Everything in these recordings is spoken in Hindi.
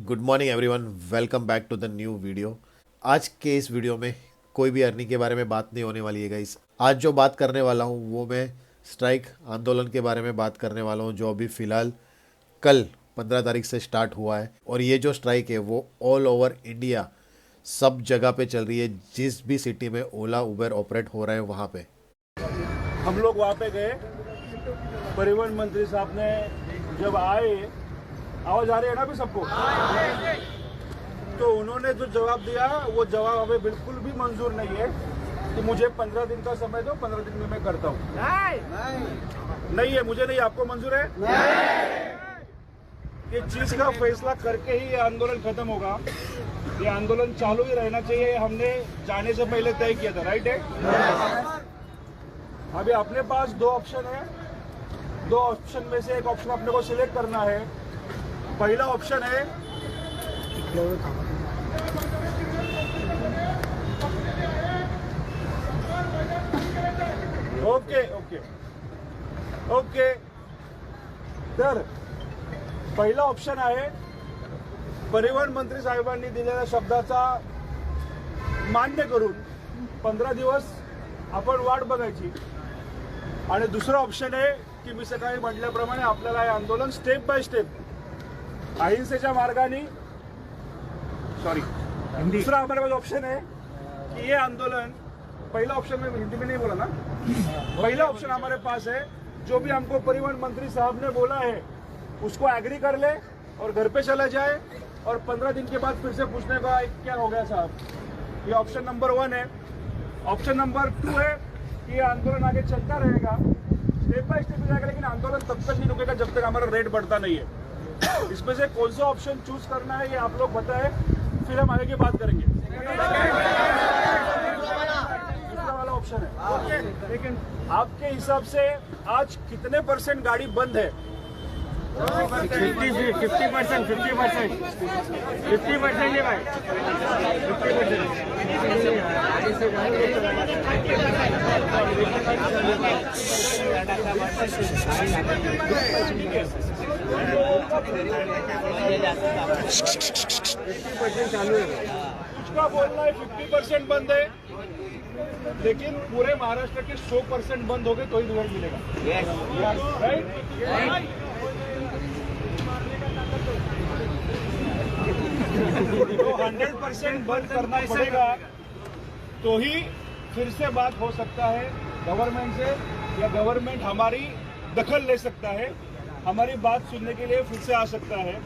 Good morning everyone, welcome back to the new video. आज के इस वीडियो में कोई भी अर्निंग के बारे में बात नहीं होने वाली है गाइस। आज जो बात करने वाला हूँ वो मैं स्ट्राइक आंदोलन के बारे में बात करने वाला हूँ, जो अभी फ़िलहाल कल 15 तारीख से स्टार्ट हुआ है। और ये जो स्ट्राइक है वो ऑल ओवर इंडिया सब जगह पे चल रही है। जिस भी सिटी में ओला उबर ऑपरेट हो रहा है वहाँ पे हम लोग वहाँ पे गए। परिवहन मंत्री साहब ने जब आए, आवाज आ रही है ना अभी सबको, तो उन्होंने जो जवाब दिया वो जवाब हमें बिल्कुल भी मंजूर नहीं है कि मुझे 15 दिन का समय दो, 15 दिन में मैं करता हूँ। नहीं है, मुझे नहीं, आपको मंजूर है? ये चीज का फैसला करके ही ये आंदोलन खत्म होगा। ये आंदोलन चालू ही रहना चाहिए, हमने जाने से पहले तय किया था, राइट है? अभी अपने पास दो ऑप्शन है। दो ऑप्शन में से एक ऑप्शन अपने को सिलेक्ट करना है। पहला ऑप्शन है ओके ओके ओके तर पहिला ऑप्शन आहे परिवहन मंत्री साहेबांनी दिलेल्या शब्दाचा मान्य करून 15 दिवस आपण वाट बघायची। आणि दुसरा ऑप्शन आहे की मी सकाळी म्हटल्याप्रमाणे आपल्याला हे आंदोलन स्टेप बाय स्टेप अहिंसेच्या मार्गाने दूसरा हमारे पास ऑप्शन है कि ये आंदोलन, पहला ऑप्शन में हिंदी में नहीं बोला ना, पहला ऑप्शन हमारे पास है जो भी हमको परिवहन मंत्री साहब ने बोला है उसको एग्री कर ले और घर पे चला जाए और 15 दिन के बाद फिर से पूछने का क्या हो गया साहब। ये ऑप्शन नंबर 1 है। ऑप्शन नंबर 2 है कि ये आंदोलन आगे चलता रहेगा, स्टेप बाय स्टेप जाएगा, लेकिन आंदोलन तब तक नहीं रुकेगा जब तक हमारा रेट बढ़ता नहीं है। इसमें से कौन सा ऑप्शन चूज करना है ये आप लोग बताएं, फिर हम आगे की बात करेंगे। दूसरा वाला ऑप्शन है, लेकिन आपके हिसाब से आज कितने % गाड़ी बंद है? 50% है भाई, 50% चालू है। कुछ का बोलना है 50% बंद है, लेकिन पूरे महाराष्ट्र के 100% बंद हो गए तो ही रिजल्ट मिलेगा, राइट? तो 100% बंद करना पड़ेगा तो ही फिर से बात हो सकता है गवर्नमेंट से, या गवर्नमेंट हमारी दखल ले सकता है, हमारी बात सुनने के लिए फिर से आ सकता है।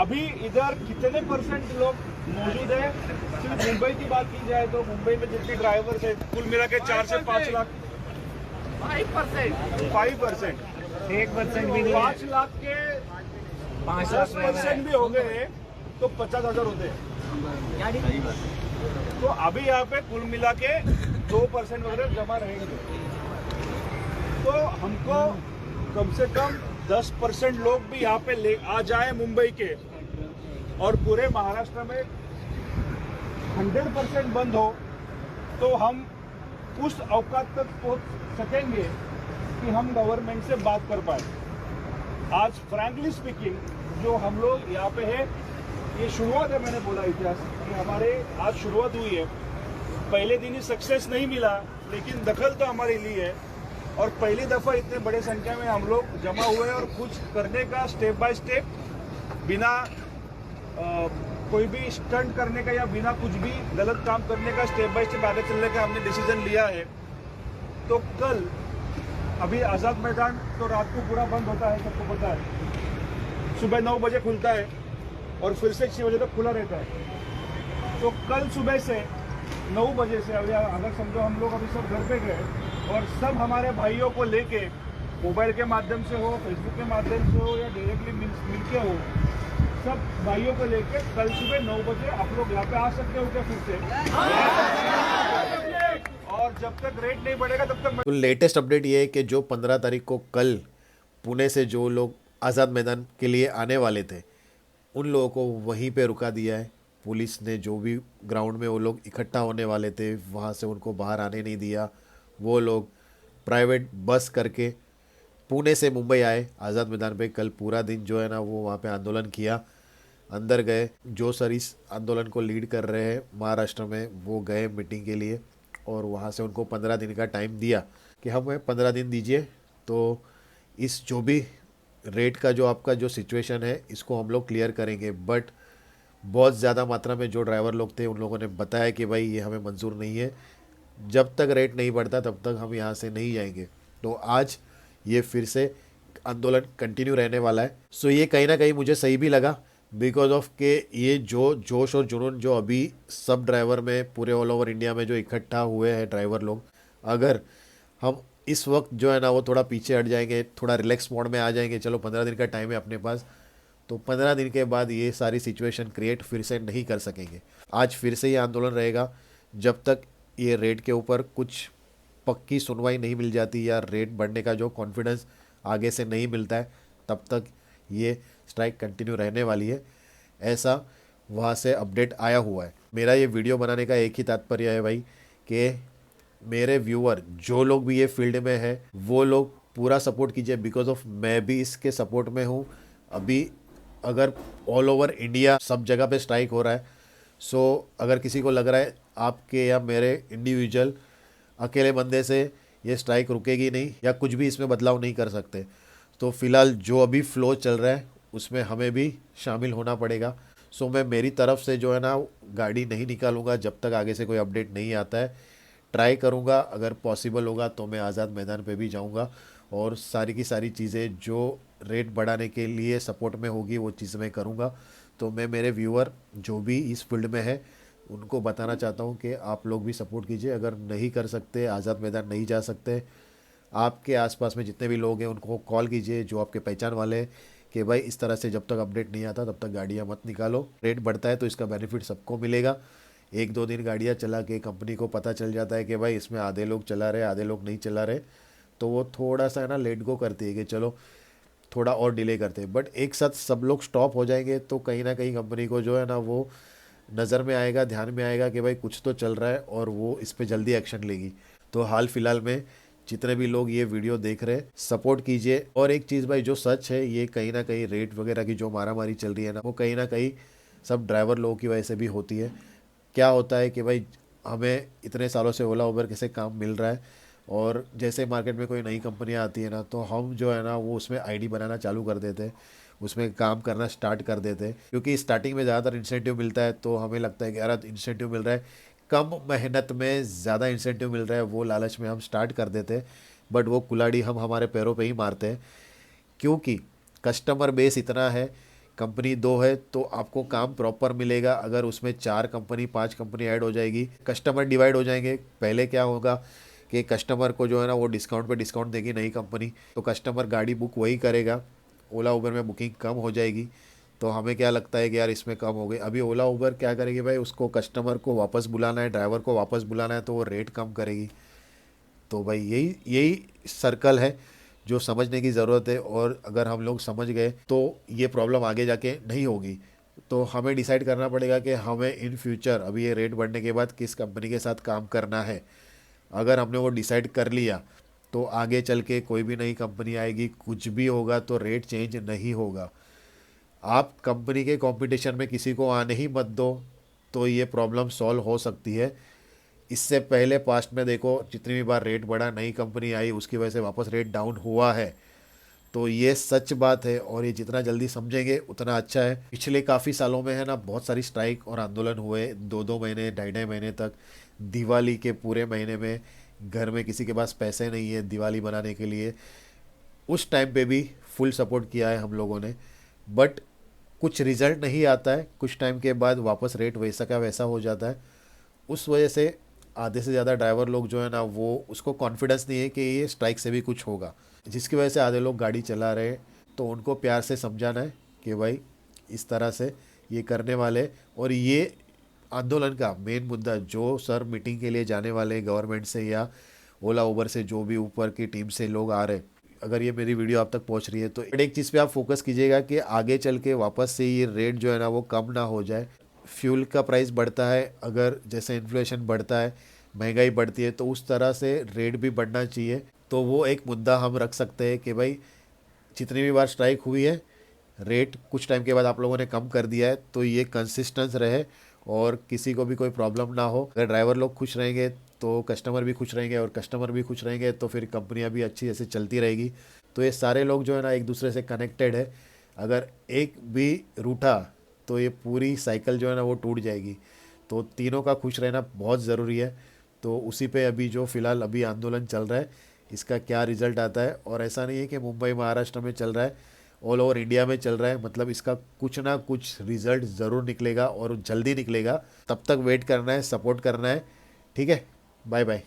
अभी इधर कितने % लोग मौजूद है? सिर्फ मुंबई की बात की जाए तो मुंबई में जितने ड्राइवर्स है कुल मिला के 4 से 5 लाख, 5% 1% भी नहीं, 5 लाख के 10% भी हो गए तो 50,000 होते हैं। तो अभी यहाँ पे कुल मिला के 2% वगैरह जमा रहेंगे। तो हमको कम से कम 10% लोग भी यहाँ पे ले आ जाए मुंबई के, और पूरे महाराष्ट्र में 100% बंद हो, तो हम उस औकात तक पहुंच सकेंगे कि हम गवर्नमेंट से बात कर पाए। आज फ्रैंकली स्पीकिंग जो हम लोग यहाँ पे है, ये शुरुआत है, मैंने बोला इतिहास कि हमारे आज शुरुआत हुई है। पहले दिन ही सक्सेस नहीं मिला, लेकिन दखल तो हमारी ली है, और पहली दफा इतने बड़े संख्या में हम लोग जमा हुए और कुछ करने का स्टेप बाय स्टेप, बिना कोई भी स्टंट करने का या बिना कुछ भी गलत काम करने का, स्टेप बाय स्टेप आगे चलने का हमने डिसीजन लिया है। तो कल अभी आज़ाद मैदान तो रात को पूरा बंद होता है, सबको पता है, सुबह 9 बजे खुलता है और फिर से 6 बजे तक खुला रहता है। तो कल सुबह से 9 बजे से अगर समझो हम लोग अभी सब घर पे गए और सब हमारे भाइयों को लेके, मोबाइल के माध्यम से हो, फेसबुक के माध्यम से हो, या डायरेक्टली मिलके हो, सब भाइयों को लेके कल सुबह 9 बजे आप लोग यहाँ पे आ सकते हो क्या फिर से? और जब तक रेट नहीं बढ़ेगा तब तक। तो लेटेस्ट अपडेट ये है कि जो 15 तारीख को कल पुणे से जो लोग आज़ाद मैदान के लिए आने वाले थे उन लोगों को वहीं पे रुका दिया है पुलिस ने। जो भी ग्राउंड में वो लोग इकट्ठा होने वाले थे वहाँ से उनको बाहर आने नहीं दिया। वो लोग प्राइवेट बस करके पुणे से मुंबई आए आज़ाद मैदान पे। कल पूरा दिन जो है ना वो वहाँ पे आंदोलन किया। अंदर गए। जो सर इस आंदोलन को लीड कर रहे हैं महाराष्ट्र में, वो गए मीटिंग के लिए और वहाँ से उनको 15 दिन का टाइम दिया कि हमें 15 दिन दीजिए, तो इस जो भी रेट का जो आपका जो सिचुएशन है इसको हम लोग क्लियर करेंगे। बट बहुत ज़्यादा मात्रा में जो ड्राइवर लोग थे उन लोगों ने बताया कि भाई ये हमें मंजूर नहीं है, जब तक रेट नहीं बढ़ता तब तक हम यहाँ से नहीं जाएंगे। तो आज ये फिर से आंदोलन कंटिन्यू रहने वाला है। सो ये कहीं ना कहीं मुझे सही भी लगा, बिकॉज ऑफ के ये जो जोश और जुनून जो अभी सब ड्राइवर में पूरे ऑल ओवर इंडिया में जो इकट्ठा हुए हैं ड्राइवर लोग, अगर हम इस वक्त जो है ना वो थोड़ा पीछे हट जाएंगे, थोड़ा रिलैक्स मोड में आ जाएंगे, चलो 15 दिन का टाइम है अपने पास, तो 15 दिन के बाद ये सारी सिचुएशन क्रिएट फिर से नहीं कर सकेंगे। आज फिर से ये आंदोलन रहेगा जब तक ये रेट के ऊपर कुछ पक्की सुनवाई नहीं मिल जाती या रेट बढ़ने का जो कॉन्फिडेंस आगे से नहीं मिलता है, तब तक ये स्ट्राइक कंटिन्यू रहने वाली है। ऐसा वहाँ से अपडेट आया हुआ है। मेरा ये वीडियो बनाने का एक ही तात्पर्य है भाई कि मेरे व्यूअर जो लोग भी ये फील्ड में है वो लोग पूरा सपोर्ट कीजिए, बिकॉज ऑफ मैं भी इसके सपोर्ट में हूँ। अभी अगर ऑल ओवर इंडिया सब जगह पे स्ट्राइक हो रहा है, सो अगर किसी को लग रहा है आपके या मेरे इंडिविजुअल अकेले बंदे से ये स्ट्राइक रुकेगी नहीं या कुछ भी इसमें बदलाव नहीं कर सकते, तो फिलहाल जो अभी फ्लो चल रहा है उसमें हमें भी शामिल होना पड़ेगा। सो मैं मेरी तरफ से जो है ना गाड़ी नहीं निकालूंगा जब तक आगे से कोई अपडेट नहीं आता है। ट्राई करूंगा, अगर पॉसिबल होगा तो मैं आज़ाद मैदान पे भी जाऊंगा और सारी की सारी चीज़ें जो रेट बढ़ाने के लिए सपोर्ट में होगी वो चीज़ मैं करूंगा। तो मैं मेरे व्यूअर जो भी इस फील्ड में है उनको बताना चाहता हूं कि आप लोग भी सपोर्ट कीजिए। अगर नहीं कर सकते, आज़ाद मैदान नहीं जा सकते, आपके आसपास में जितने भी लोग हैं उनको कॉल कीजिए जो आपके पहचान वाले हैं कि भाई इस तरह से जब तक अपडेट नहीं आता तब तक गाड़ियाँ मत निकालो। रेट बढ़ता है तो इसका बेनिफिट सबको मिलेगा। 1-2 दिन गाड़ियाँ चला के कंपनी को पता चल जाता है कि भाई इसमें आधे लोग चला रहे, आधे लोग नहीं चला रहे, तो वो थोड़ा सा है ना लेट गो करती है कि चलो थोड़ा और डिले करते हैं। बट एक साथ सब लोग स्टॉप हो जाएंगे तो कहीं ना कहीं कंपनी को जो है ना वो नज़र में आएगा, ध्यान में आएगा कि भाई कुछ तो चल रहा है और वो इस पर जल्दी एक्शन लेगी। तो हाल फिलहाल में जितने भी लोग ये वीडियो देख रहे हैं सपोर्ट कीजिए। और एक चीज़ भाई जो सच है, ये कहीं ना कहीं रेट वगैरह की जो मारामारी चल रही है ना वो कहीं ना कहीं सब ड्राइवर लोगों की वजह से भी होती है। क्या होता है कि भाई हमें इतने सालों से ओला उबर कैसे काम मिल रहा है और जैसे मार्केट में कोई नई कंपनियां आती है ना तो हम जो है ना वो उसमें आईडी बनाना चालू कर देते हैं, उसमें काम करना स्टार्ट कर देते हैं, क्योंकि स्टार्टिंग में ज़्यादातर इंसेंटिव मिलता है तो हमें लगता है कि यार इंसेंटिव मिल रहा है, कम मेहनत में ज़्यादा इंसेंटिव मिल रहा है, वो लालच में हम स्टार्ट कर देते हैं। बट वो कुल्हाड़ी हम हमारे पैरों पे ही मारते हैं, क्योंकि कस्टमर बेस इतना है, कंपनी 2 है तो आपको काम प्रॉपर मिलेगा। अगर उसमें 4 कंपनी 5 कंपनी ऐड हो जाएगी, कस्टमर डिवाइड हो जाएंगे। पहले क्या होगा कि कस्टमर को जो है ना वो डिस्काउंट पे डिस्काउंट देगी नई कंपनी, तो कस्टमर गाड़ी बुक वही करेगा, ओला उबर में बुकिंग कम हो जाएगी। तो हमें क्या लगता है कि यार इसमें कम हो गई, अभी ओला उबर क्या करेगी भाई, उसको कस्टमर को वापस बुलाना है, ड्राइवर को वापस बुलाना है, तो वो रेट कम करेगी। तो भाई यही सर्कल है जो समझने की ज़रूरत है। और अगर हम लोग समझ गए तो ये प्रॉब्लम आगे जाके नहीं होगी। तो हमें डिसाइड करना पड़ेगा कि हमें इन फ्यूचर अभी ये रेट बढ़ने के बाद किस कंपनी के साथ काम करना है। अगर हमने वो डिसाइड कर लिया तो आगे चल के कोई भी नई कंपनी आएगी, कुछ भी होगा तो रेट चेंज नहीं होगा। आप कंपनी के कंपटीशन में किसी को आने ही मत दो तो ये प्रॉब्लम सॉल्व हो सकती है। इससे पहले पास्ट में देखो जितनी भी बार रेट बढ़ा, नई कंपनी आई, उसकी वजह से वापस रेट डाउन हुआ है। तो ये सच बात है और ये जितना जल्दी समझेंगे उतना अच्छा है। पिछले काफ़ी सालों में है ना बहुत सारी स्ट्राइक और आंदोलन हुए, 2-2 महीने 2.5 महीने तक। दिवाली के पूरे महीने में घर में किसी के पास पैसे नहीं है दिवाली बनाने के लिए, उस टाइम पे भी फुल सपोर्ट किया है हम लोगों ने। बट कुछ रिजल्ट नहीं आता है, कुछ टाइम के बाद वापस रेट वैसा का वैसा हो जाता है। उस वजह से आधे से ज़्यादा ड्राइवर लोग जो है ना वो उसको कॉन्फिडेंस नहीं है कि ये स्ट्राइक से भी कुछ होगा, जिसकी वजह से आधे लोग गाड़ी चला रहे हैं। तो उनको प्यार से समझाना है कि भाई इस तरह से ये करने वाले, और ये आंदोलन का मेन मुद्दा जो सर मीटिंग के लिए जाने वाले गवर्नमेंट से या ओला उबर से जो भी ऊपर की टीम से लोग आ रहे, अगर ये मेरी वीडियो आप तक पहुंच रही है तो एक चीज़ पे आप फोकस कीजिएगा कि आगे चल के वापस से ये रेट जो है ना वो कम ना हो जाए। फ्यूल का प्राइस बढ़ता है, अगर जैसे इन्फ्लेशन बढ़ता है, महंगाई बढ़ती है, तो उस तरह से रेट भी बढ़ना चाहिए। तो वो एक मुद्दा हम रख सकते हैं कि भाई जितनी भी बार स्ट्राइक हुई है रेट कुछ टाइम के बाद आप लोगों ने कम कर दिया है, तो ये कंसिस्टेंस रहे और किसी को भी कोई प्रॉब्लम ना हो। अगर ड्राइवर लोग खुश रहेंगे तो कस्टमर भी खुश रहेंगे और कस्टमर भी खुश रहेंगे तो फिर कंपनियां भी अच्छी जैसे चलती रहेगी। तो ये सारे लोग जो है ना एक दूसरे से कनेक्टेड है, अगर एक भी रूठा तो ये पूरी साइकिल जो है ना वो टूट जाएगी। तो तीनों का खुश रहना बहुत ज़रूरी है। तो उसी पे अभी जो फ़िलहाल अभी आंदोलन चल रहा है, इसका क्या रिज़ल्ट आता है। और ऐसा नहीं है कि मुंबई महाराष्ट्र में चल रहा है, ऑल ओवर इंडिया में चल रहा है, मतलब इसका कुछ ना कुछ रिज़ल्ट ज़रूर निकलेगा और जल्दी निकलेगा। तब तक वेट करना है, सपोर्ट करना है। ठीक है, बाय बाय।